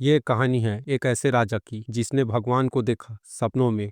ये कहानी है एक ऐसे राजा की जिसने भगवान को देखा सपनों में।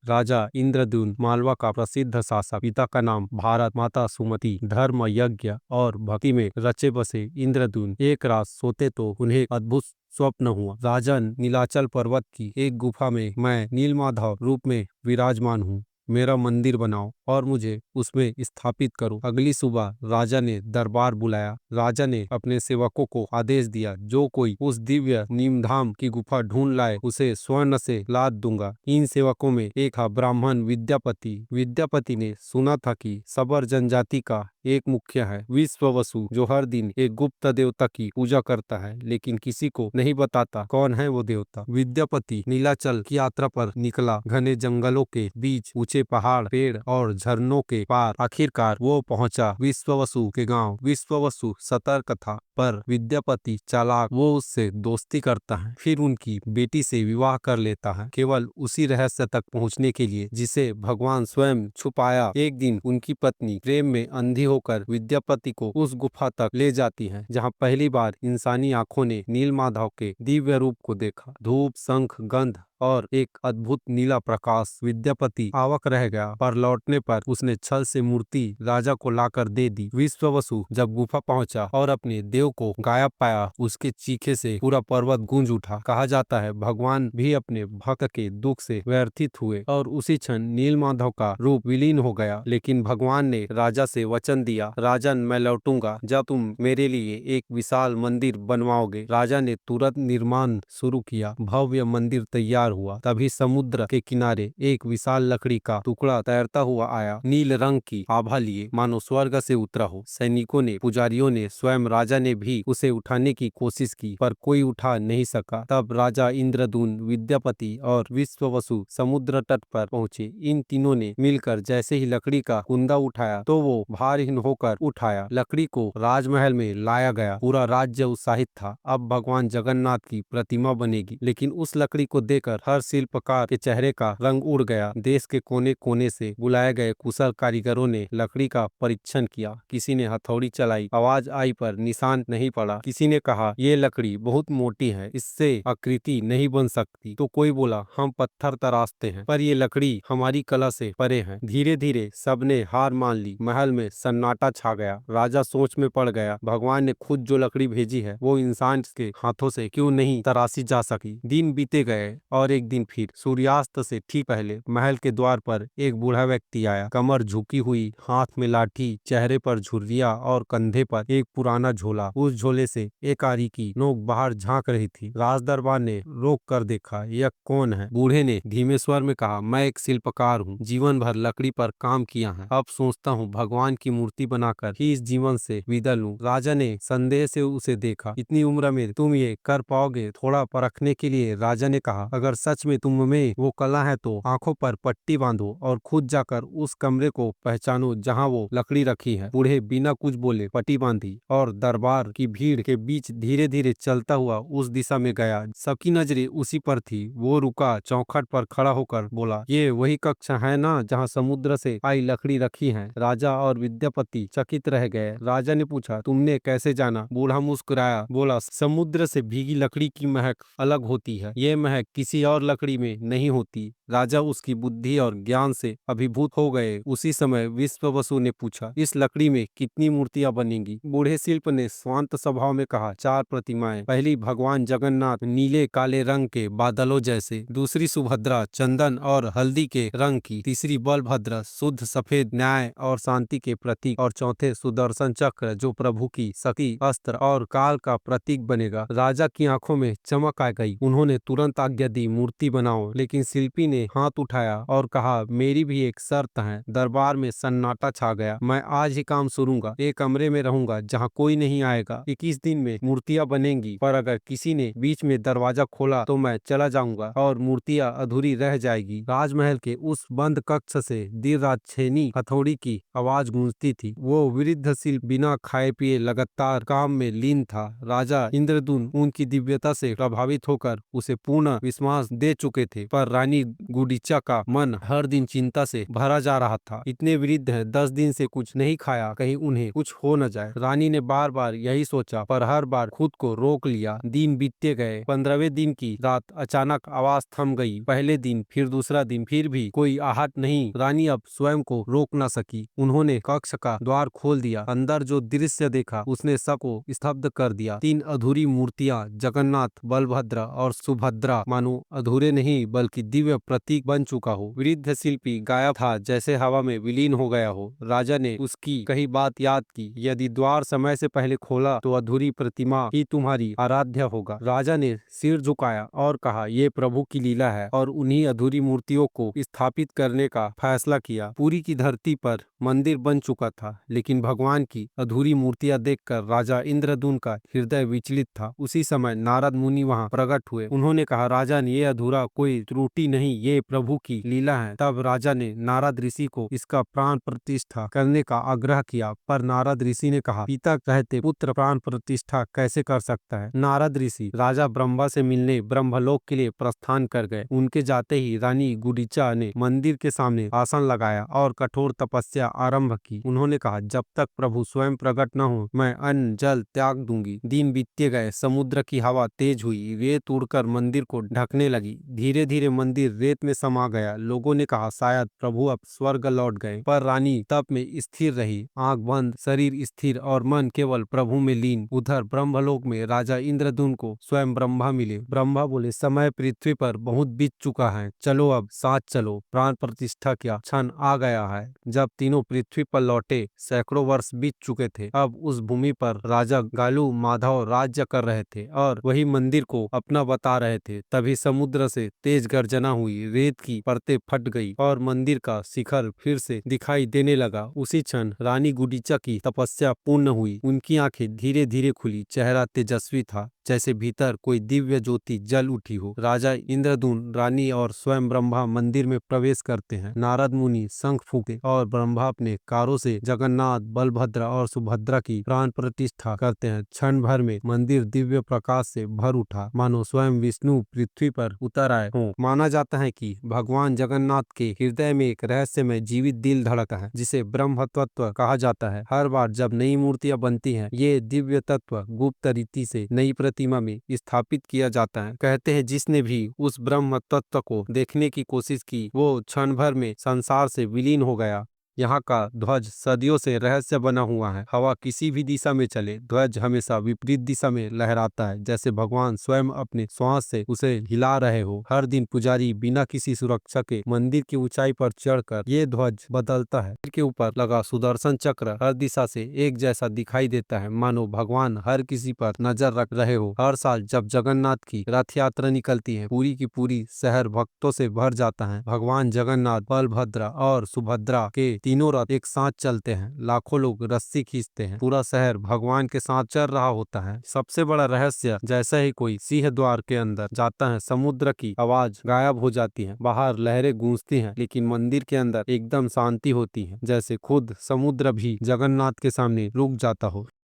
राजा इंद्रद्युम्न मालवा का प्रसिद्ध शासक। पिता का नाम भारत, माता सुमति। धर्म, यज्ञ और भक्ति में रचे बसे इंद्रद्युम्न एक रात सोते तो उन्हें अद्भुत स्वप्न हुआ। राजन, नीलाचल पर्वत की एक गुफा में मैं नीलमाधव रूप में विराजमान हूँ। मेरा मंदिर बनाओ और मुझे उसमें स्थापित करो। अगली सुबह राजा ने दरबार बुलाया। राजा ने अपने सेवकों को आदेश दिया, जो कोई उस दिव्य नीमधाम की गुफा ढूंढ लाए उसे स्वर्ण से लाद दूंगा। इन सेवकों में एक था ब्राह्मण विद्यापति। विद्यापति ने सुना था कि सबर जनजाति का एक मुखिया है, विश्ववसु, जो हर दिन एक गुप्त देवता की पूजा करता है, लेकिन किसी को नहीं बताता कौन है वो देवता। विद्यापति नीलाचल की यात्रा पर निकला। घने जंगलों के बीच, ऊंचे पहाड़, पेड़ और झरनों के पार आखिरकार वो पहुंचा विश्ववसु के गांव। विश्ववसु सतर्क था, पर विद्यापति चालाक। वो उससे दोस्ती करता है, फिर उनकी बेटी से विवाह कर लेता है, केवल उसी रहस्य तक पहुंचने के लिए जिसे भगवान स्वयं छुपाया। एक दिन उनकी पत्नी प्रेम में अंधी होकर विद्यापति को उस गुफा तक ले जाती है, जहां पहली बार इंसानी आंखों ने नीलमाधव के दिव्य रूप को देखा। धूप, शंख, गंध और एक अद्भुत नीला प्रकाश। विद्यापति आवक रह गया, पर लौटने पर उसने छल से मूर्ति राजा को लाकर दे दी। विश्ववसु जब गुफा पहुंचा और अपने देव को गायब पाया, उसके चीखे से पूरा पर्वत गूंज उठा। कहा जाता है भगवान भी अपने भक्त के दुख से व्यथित हुए और उसी क्षण नीलमाधव का रूप विलीन हो गया। लेकिन भगवान ने राजा से वचन दिया, राजन, मैं लौटूंगा जब तुम मेरे लिए एक विशाल मंदिर बनवाओगे। राजा ने तुरंत निर्माण शुरू किया। भव्य मंदिर तैयार हुआ। तभी समुद्र के किनारे एक विशाल लकड़ी का टुकड़ा तैरता हुआ आया, नील रंग की आभा लिए, मानो स्वर्ग से उतरा हो। सैनिकों ने, पुजारियों ने, स्वयं राजा ने भी उसे उठाने की कोशिश की, पर कोई उठा नहीं सका। तब राजा इंद्रद्युम्न, विद्यापति और विश्ववसु समुद्र तट पर पहुंचे। इन तीनों ने मिलकर जैसे ही लकड़ी का कुंदा उठाया तो वो भारहीन होकर उठाया। लकड़ी को राजमहल में लाया गया। पूरा राज्य उत्साहित था। अब भगवान जगन्नाथ की प्रतिमा बनेगी। लेकिन उस लकड़ी को देखकर हर शिल्पकार के चेहरे का रंग उड़ गया। देश के कोने कोने से बुलाए गए कुशल कारीगरों ने लकड़ी का परीक्षण किया। किसी ने हथौड़ी चलाई, आवाज आई पर निशान नहीं पड़ा। किसी ने कहा, ये लकड़ी बहुत मोटी है, इससे आकृति नहीं बन सकती। तो कोई बोला, हम पत्थर तराशते हैं, पर ये लकड़ी हमारी कला से परे है। धीरे धीरे सबने हार मान ली। महल में सन्नाटा छा गया। राजा सोच में पड़ गया, भगवान ने खुद जो लकड़ी भेजी है वो इंसान के हाथों से क्यों नहीं तराशी जा सकी। दिन बीते गए और एक दिन फिर सूर्यास्त से ठीक पहले महल के द्वार पर एक बूढ़ा व्यक्ति आया। कमर झुकी हुई, हाथ में लाठी, चेहरे पर झुर्रियां और कंधे पर एक पुराना झोला। उस झोले से एक आरी की नोक बाहर झांक रही थी। राज दरबार ने रोक कर देखा, यह कौन है? बूढ़े ने धीमे स्वर में कहा, मैं एक शिल्पकार हूँ, जीवन भर लकड़ी पर काम किया है। अब सोचता हूँ भगवान की मूर्ति बनाकर ही इस जीवन से विदा लूं। राजा ने संदेह से उसे देखा, इतनी उम्र में तुम ये कर पाओगे? थोड़ा परखने के लिए राजा ने कहा, अगर सच में तुम में वो कला है तो आंखों पर पट्टी बांधो और खुद जाकर उस कमरे को पहचानो जहाँ वो लकड़ी रखी है। बूढ़े बिना कुछ बोले पट्टी बांधी और दरबार की भीड़ के बीच धीरे धीरे चलता हुआ उस दिशा में गया। सबकी नजरें उसी पर थी। वो रुका, चौखट पर खड़ा होकर बोला, ये वही कक्षा है ना जहाँ समुद्र से आई लकड़ी रखी है? राजा और विद्यापति चकित रह गए। राजा ने पूछा, तुमने कैसे जाना? बूढ़ा मुस्कुराया, बोला, समुद्र से भीगी लकड़ी की महक अलग होती है, ये महक किसी और लकड़ी में नहीं होती। राजा उसकी बुद्धि और ज्ञान से अभिभूत हो गए। उसी समय विश्ववसु ने पूछा, इस लकड़ी में कितनी मूर्तियां बनेंगी? बूढ़े शिल्प ने शांत स्वभाव में कहा, 4 प्रतिमाएं। पहली भगवान जगन्नाथ नीले काले रंग के बादलों जैसे, दूसरी सुभद्रा चंदन और हल्दी के रंग की, तीसरी बलभद्र शुद्ध सफेद न्याय और शांति के प्रतीक, और चौथे सुदर्शन चक्र जो प्रभु की शक्ति, अस्त्र और काल का प्रतीक बनेगा। राजा की आंखों में चमक आ गई। उन्होंने तुरंत आज्ञा दी, मूर्ति बनाओ। लेकिन शिल्पी ने हाथ उठाया और कहा, मेरी भी एक शर्त है। दरबार में सन्नाटा छा गया। मैं आज ही काम शुरूंगा, एक कमरे में रहूंगा जहाँ कोई नहीं आएगा। 21 दिन में मूर्तियां बनेंगी, पर अगर किसी ने बीच में दरवाजा खोला तो मैं चला जाऊंगा और मूर्तियां अधूरी रह जाएगी। राजमहल के उस बंद कक्ष से देर रात छेनी हथौड़ी की आवाज गूंजती थी। वो वृद्ध शिल्प बिना खाए पिए लगातार काम में लीन था। राजा इंद्रद्युम्न उनकी दिव्यता से प्रभावित होकर उसे पूर्ण विश्वास दे चुके थे, पर रानी गुडीचा का मन हर दिन चिंता से भरा जा रहा था। इतने वृद्ध हैं, 10 दिन से कुछ नहीं खाया, कहीं उन्हें कुछ हो न जाए। रानी ने बार बार यही सोचा, पर हर बार खुद को रोक लिया। दिन बीतते गए। 15वें दिन की रात अचानक आवाज थम गई। पहले दिन, फिर दूसरा दिन, फिर भी कोई आहट नहीं। रानी अब स्वयं को रोक न सकी। उन्होंने कक्ष का द्वार खोल दिया। अंदर जो दृश्य देखा उसने सबको स्तब्ध कर दिया। 3 अधूरी मूर्तियां, जगन्नाथ, बलभद्र और सुभद्रा, मानो अधूरे नहीं बल्कि दिव्य प्रतीक बन चुका हो। वृद्ध शिल्पी गायब था, जैसे हवा में विलीन हो गया हो। राजा ने उसकी कही बात याद की, यदि द्वार समय से पहले खोला तो अधूरी प्रतिमा ही तुम्हारी आराध्य होगा। राजा ने सिर झुकाया और कहा, ये प्रभु की लीला है, और उन्हीं अधूरी मूर्तियों को स्थापित करने का फैसला किया। पूरी की धरती पर मंदिर बन चुका था, लेकिन भगवान की अधूरी मूर्तियां देखकर राजा इंद्रदून का हृदय विचलित था। उसी समय नारद मुनि वहां प्रकट हुए। उन्होंने कहा, राजन, ये अधूरा कोई त्रुटि नहीं, ये प्रभु की लीला है। तब राजा ने नारद ऋषि को इसका प्राण प्रतिष्ठा करने का आग्रह किया, पर नारद ऋषि ने कहा, पिता कहते पुत्र प्राण प्रतिष्ठा कैसे कर सकता है। नारद ऋषि राजा ब्रह्मा से मिलने ब्रह्मलोक के लिए प्रस्थान कर गए। उनके जाते ही रानी गुडीचा ने मंदिर के सामने आसन लगाया और कठोर तपस्या आरंभ की। उन्होंने कहा, जब तक प्रभु स्वयं प्रकट न हो मैं अन्न जल त्याग दूंगी। दिन बीतते गए। समुद्र की हवा तेज हुई। रेत उड़कर मंदिर को ढकने लगी। धीरे धीरे मंदिर रेत में समा गया। लोगों ने कहा, शायद प्रभु अब स्वर्ग लौट गए, पर रानी तप में स्थिर रही, आंख बंद, शरीर स्थिर और मन केवल प्रभु में लीन। उधर ब्रह्मलोक में राजा इंद्रदून को स्वयं ब्रह्मा मिले। ब्रह्मा बोले, समय पृथ्वी पर बहुत बीत चुका है, चलो अब साथ चलो। प्राण प्रतिष्ठा क्या क्षण आ गया है। जब तीनों पृथ्वी पर लौटे, सैकड़ों वर्ष बीत चुके थे। अब उस भूमि पर राजा गालू माधव राज्य कर रहे थे और वही मंदिर को अपना बता रहे थे। तभी समुद्र से तेज गर्जना हुई, रेत की परतें फट गई और मंदिर का शिखर फिर से दिखाई देने लगा। उसी क्षण रानी गुडीचा की तपस्या पूर्ण हुई। उनकी आंखें धीरे धीरे खुली। चेहरा तेजस्वी था, जैसे भीतर कोई दिव्य ज्योति जल उठी हो। राजा इंद्रदून, रानी और स्वयं ब्रह्मा मंदिर में प्रवेश करते हैं। नारद मुनि शंख फूंकते और ब्रह्मा अपने कारों से जगन्नाथ, बलभद्र और सुभद्रा की प्राण प्रतिष्ठा करते हैं। क्षण भर में मंदिर दिव्य प्रकाश से भर उठा, मानो स्वयं विष्णु पृथ्वी पर उतर आए हों। माना जाता है कि भगवान जगन्नाथ के हृदय में एक रहस्यमय जीवित दिल धड़का है, जिसे ब्रह्म तत्व कहा जाता है। हर बार जब नई मूर्तियां बनती हैं, ये दिव्य तत्व गुप्त रीति से नई प्रतिमा में स्थापित किया जाता है। कहते हैं, जिसने भी उस ब्रह्म तत्व को देखने की कोशिश की, वो क्षण भर में संसार से विलीन हो गया। यहाँ का ध्वज सदियों से रहस्य बना हुआ है। हवा किसी भी दिशा में चले, ध्वज हमेशा विपरीत दिशा में लहराता है, जैसे भगवान स्वयं अपने श्वास से उसे हिला रहे हो। हर दिन पुजारी बिना किसी सुरक्षा के मंदिर की ऊंचाई पर चढ़कर ये ध्वज बदलता है। मंदिर के ऊपर लगा सुदर्शन चक्र हर दिशा से एक जैसा दिखाई देता है, मानो भगवान हर किसी पर नजर रख रहे हो। हर साल जब जगन्नाथ की रथ यात्रा निकलती है, पूरी की पूरी शहर भक्तों से भर जाता है। भगवान जगन्नाथ, बलभद्र और सुभद्रा के तीनों रथ एक साथ चलते हैं। लाखों लोग रस्सी खींचते हैं। पूरा शहर भगवान के साथ चल रहा होता है। सबसे बड़ा रहस्य, जैसे ही कोई सिंह द्वार के अंदर जाता है, समुद्र की आवाज गायब हो जाती है। बाहर लहरें गूंजती हैं, लेकिन मंदिर के अंदर एकदम शांति होती है, जैसे खुद समुद्र भी जगन्नाथ के सामने रुक जाता हो।